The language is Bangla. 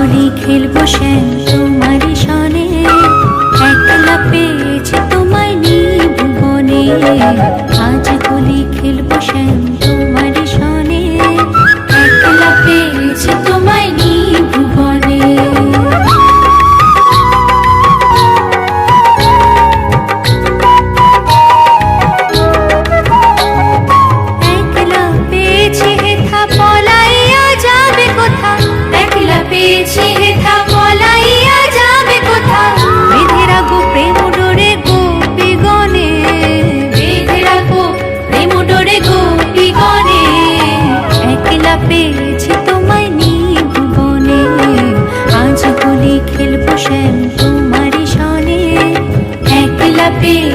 হোলি খেলবো শ্যাম তোমারই সনে, একলা পেয়েছি তোমায় নিভুবনে। আজ হোলি খেলবো শ্যাম তোমারই সনে, একলা পেয়েছি তোমায় নিভুবনে। একলা পেয়েছি হেথা পলাইয়া যাবে কোথা, একলা পেয়েছি হেথা পলাইয়া যাবে কোথা। বেঁধে রাখো প্রেম ডোরে গোপীগণে, বেঁধে রাখো প্রেম ডোরে গোপীগণে। একলা পেয়েছি তোমায় নিভুবনে, আজ হোলি খেলবো শ্যাম তোমারই সনে, একলা পেয়ে